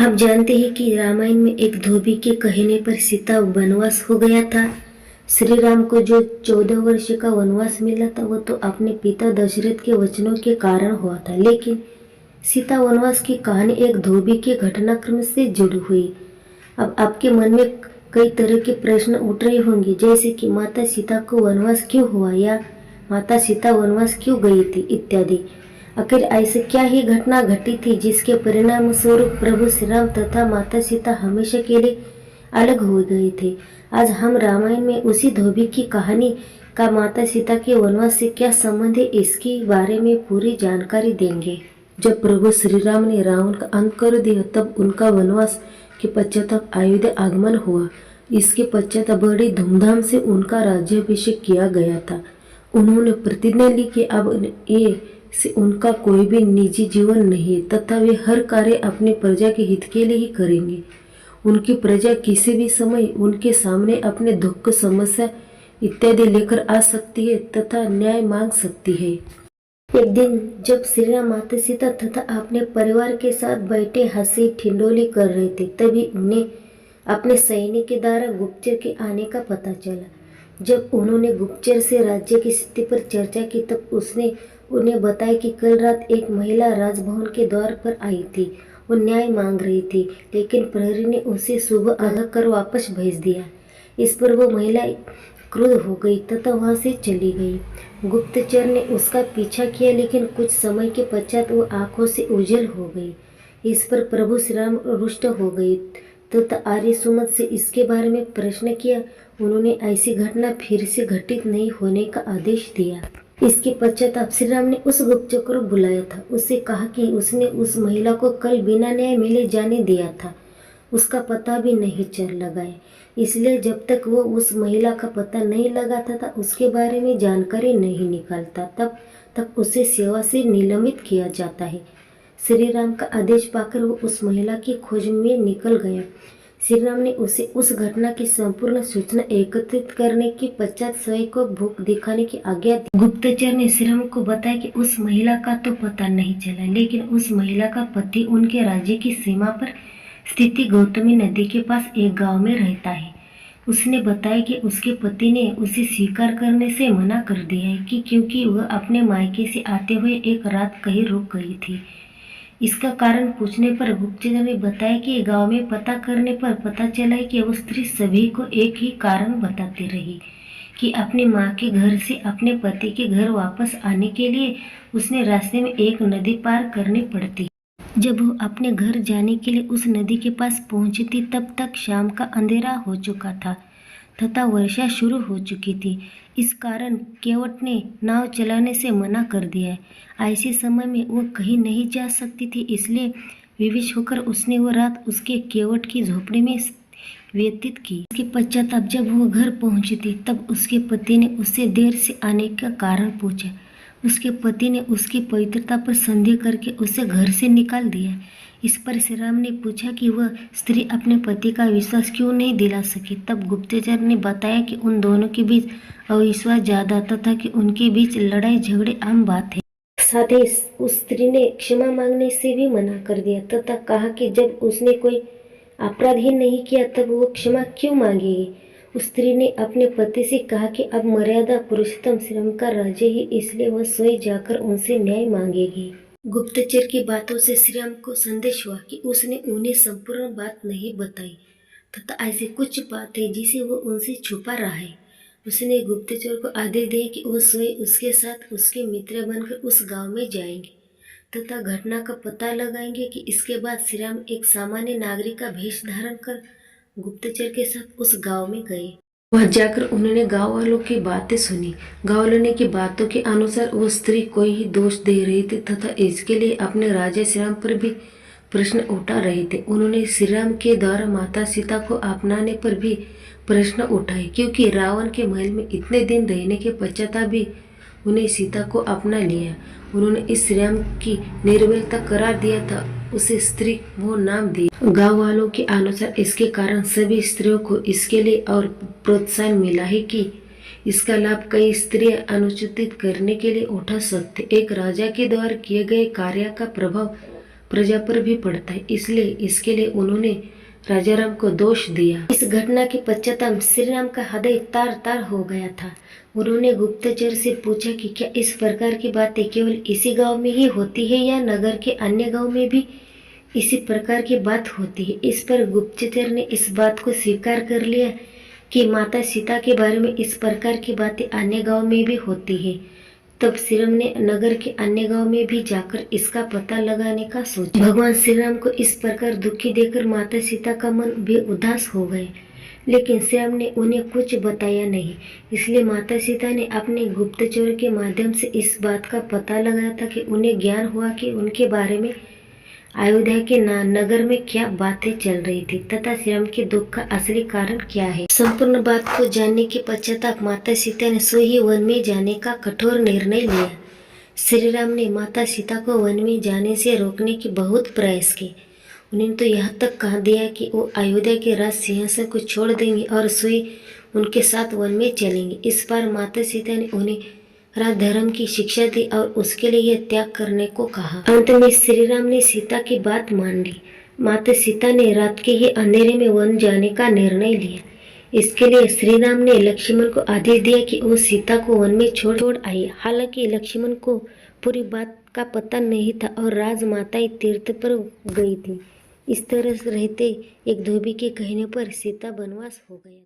आप जानते हैं कि रामायण में एक धोबी के कहने पर सीता वनवास हो गया था। श्री राम को जो 14 वर्ष का वनवास मिला था वो तो अपने पिता दशरथ के वचनों के कारण हुआ था, लेकिन सीता वनवास की कहानी एक धोबी के घटनाक्रम से जुड़ी हुई। अब आपके मन में कई तरह के प्रश्न उठ रहे होंगे, जैसे कि माता सीता को वनवास क्यों हुआ या माता सीता वनवास क्यों गई थी इत्यादि। आखिर ऐसे क्या ही घटना घटी थी जिसके परिणाम स्वरूप प्रभु श्री राम तथा माता सीता हमेशा के लिए अलग हो गए थे। आज हम रामायण में उसी धोबी की कहानी का माता सीता के वनवास से क्या संबंध है, इसके बारे में पूरी जानकारी देंगे। जब प्रभु श्री राम ने रावण का अंत कर दिया तब उनका वनवास के पश्चात अयोध्या आगमन हुआ। इसके पश्चात बड़ी धूमधाम से उनका राज्याभिषेक किया गया था। उन्होंने प्रतिज्ञा ली कि अब ये से उनका कोई भी निजी जीवन नहीं तथा वे हर कार्य अपनी प्रजा के हित के लिए ही करेंगे। उनकी प्रजा किसी भी समय उनके सामने अपने दुख, समस्या इत्यादि लेकर आ सकती है तथा न्याय मांग सकती है। एक दिन जब श्री राम, माता सीता तथा अपने परिवार के साथ बैठे हंसी ठिंडोली कर रहे थे, तभी उन्हें अपने सैनिक के द्वारा गुप्तचर के आने का पता चला। जब उन्होंने गुप्तचर से राज्य की स्थिति पर चर्चा की तब उसने उन्हें बताया कि कल रात एक महिला राजभवन के द्वार पर आई थी। वो न्याय मांग रही थी, लेकिन प्रहरी ने उसे सुबह आगाह कर वापस भेज दिया। इस पर वो महिला क्रुद्ध हो गई तथा वहां से चली गई। गुप्तचर ने उसका पीछा किया, लेकिन कुछ समय के पश्चात वो आंखों से ओझल हो गई। इस पर प्रभु श्री राम रुष्ट हो गए तथा आर्य सुमत से इसके बारे में प्रश्न किया। उन्होंने ऐसी घटना फिर से घटित नहीं होने का आदेश दिया। इसके पश्चात श्री राम ने उस गुप्तचर को बुलाया था। उससे कहा कि उसने उस महिला को कल बिना न्याय मिले जाने दिया था, उसका पता भी नहीं चल लगाया। इसलिए जब तक वो उस महिला का पता नहीं लगाता था, उसके बारे में जानकारी नहीं निकालता, तब तक उसे सेवा से निलंबित किया जाता है। श्री राम का आदेश पाकर वो उस महिला की खोज में निकल गया। श्री राम ने उसे उस घटना की संपूर्ण सूचना एकत्रित करने के पश्चात स्वयं को भूख दिखाने की आज्ञा दी। गुप्तचर ने श्री राम को बताया कि उस महिला का तो पता नहीं चला, लेकिन उस महिला का पति उनके राज्य की सीमा पर स्थित गौतमी नदी के पास एक गांव में रहता है। उसने बताया कि उसके पति ने उसे स्वीकार करने से मना कर दिया है कि क्योंकि वह अपने मायके से आते हुए एक रात कहीं रुक गई थी। इसका कारण पूछने पर गुप्तचर ने बताया कि गांव में पता करने पर पता चला है कि वो स्त्री सभी को एक ही कारण बताती रही कि अपनी माँ के घर से अपने पति के घर वापस आने के लिए उसने रास्ते में एक नदी पार करनी पड़ती। जब वो अपने घर जाने के लिए उस नदी के पास पहुंची थी तब तक शाम का अंधेरा हो चुका था तथा वर्षा शुरू हो चुकी थी। इस कारण केवट ने नाव चलाने से मना कर दिया है। ऐसे समय में वो कहीं नहीं जा सकती थी, इसलिए विवश होकर उसने वो रात उसके केवट की झोपड़ी में व्यतीत की। इसके पश्चात जब वो घर पहुंची थी तब उसके पति ने उससे देर से आने का कारण पूछा। उसके पति ने उसकी पवित्रता पर संदेह करके उसे घर से निकाल दिया। इस पर श्री राम ने पूछा कि वह स्त्री अपने पति का विश्वास क्यों नहीं दिला सकी। तब गुप्तचर ने बताया कि उन दोनों के बीच अविश्वास ज्यादा तथा कि उनके बीच लड़ाई झगड़े आम बात है। साथ ही उस स्त्री ने क्षमा मांगने से भी मना कर दिया तथा कहा कि जब उसने कोई अपराध ही नहीं किया तब वो क्षमा क्यों मांगेगी। उस स्त्री ने अपने पति से कहा कि अब मर्यादा पुरुषोत्तम श्री राम का राज्य ही, इसलिए वह स्वयं जाकर उनसे न्याय मांगेगी। गुप्तचर की बातों से श्री राम को संदेश हुआ कि उसने उन्हें संपूर्ण बात नहीं बताई तथा ऐसी कुछ बात है जिसे वो उनसे छुपा रहा है। उसने गुप्तचर को आदेश दिया कि वो स्वयं उसके साथ उसके मित्र बनकर उस गांव में जाएंगे तथा घटना का पता लगाएंगे कि इसके बाद श्री राम एक सामान्य नागरिक का भेष धारण कर गुप्तचर के साथ उस गांव में गए। वहां जाकर उन्होंने गांव वालों की बातें सुनी। गांव वालों की बातों के अनुसार वो स्त्री कोई ही दोष दे रही थी तथा इसके लिए अपने राजा श्री राम पर भी प्रश्न उठा रहे थे। उन्होंने श्री राम के द्वारा माता सीता को अपनाने पर भी प्रश्न उठाए, क्योंकि रावण के महल में इतने दिन रहने के पश्चात भी उन्हें सीता को अपना लिया। उन्होंने इस श्री राम की निर्बलता करार दिया था, उसे स्त्री वो नाम दिया। गांव वालों के अनुसार इसके कारण सभी स्त्रियों को इसके लिए और प्रोत्साहन मिला है कि इसका लाभ कई स्त्रियां अनुचित करने के लिए उठा सकते। एक राजा के द्वारा किए गए कार्य का प्रभाव प्रजा पर भी पड़ता है, इसलिए इसके लिए उन्होंने राजा राम को दोष दिया। इस घटना के पश्चात श्री राम का हृदय तार तार हो गया था। उन्होंने गुप्तचर से पूछा कि क्या इस प्रकार की बातें केवल इसी गांव में ही होती है या नगर के अन्य गांव में भी इसी प्रकार की बात होती है। इस पर गुप्तचर ने इस बात को स्वीकार कर लिया कि माता सीता के बारे में इस प्रकार की बातें अन्य गांव में भी होती है। तब श्री राम ने नगर के अन्य गांव में भी जाकर इसका पता लगाने का सोचा। भगवान श्री राम को इस प्रकार दुखी देखकर माता सीता का मन भी उदास हो गए, लेकिन श्री राम ने उन्हें कुछ बताया नहीं। इसलिए माता सीता ने अपने गुप्तचर के माध्यम से इस बात का पता लगाया था कि उन्हें ज्ञान हुआ कि उनके बारे में अयोध्या के नगर में क्या बातें चल रही थी तथा श्री राम के दुख का असली कारण क्या है। संपूर्ण बात को जानने के पश्चात माता सीता ने स्वयं ही वन में जाने का कठोर निर्णय लिया। श्री राम ने माता सीता को वन में जाने से रोकने के बहुत प्रयास किए। उन्होंने तो यहाँ तक कह दिया कि वो अयोध्या के राज सिंहासन को छोड़ देंगे और स्वयं उनके साथ वन में चलेंगे। इस बार माता सीता ने उन्हें राज धर्म की शिक्षा दी और उसके लिए यह त्याग करने को कहा। अंत में श्री राम ने सीता की बात मान ली। माता सीता ने रात के ही अंधेरे में वन जाने का निर्णय लिया। इसके लिए श्री राम ने लक्ष्मण को आदेश दिया कि वो सीता को वन में छोड़ आए। हालांकि लक्ष्मण को पूरी बात का पता नहीं था और राजमाताएं तीर्थ पर गई थी। इस तरह रहते एक धोबी के कहने पर सीता वनवास हो गया।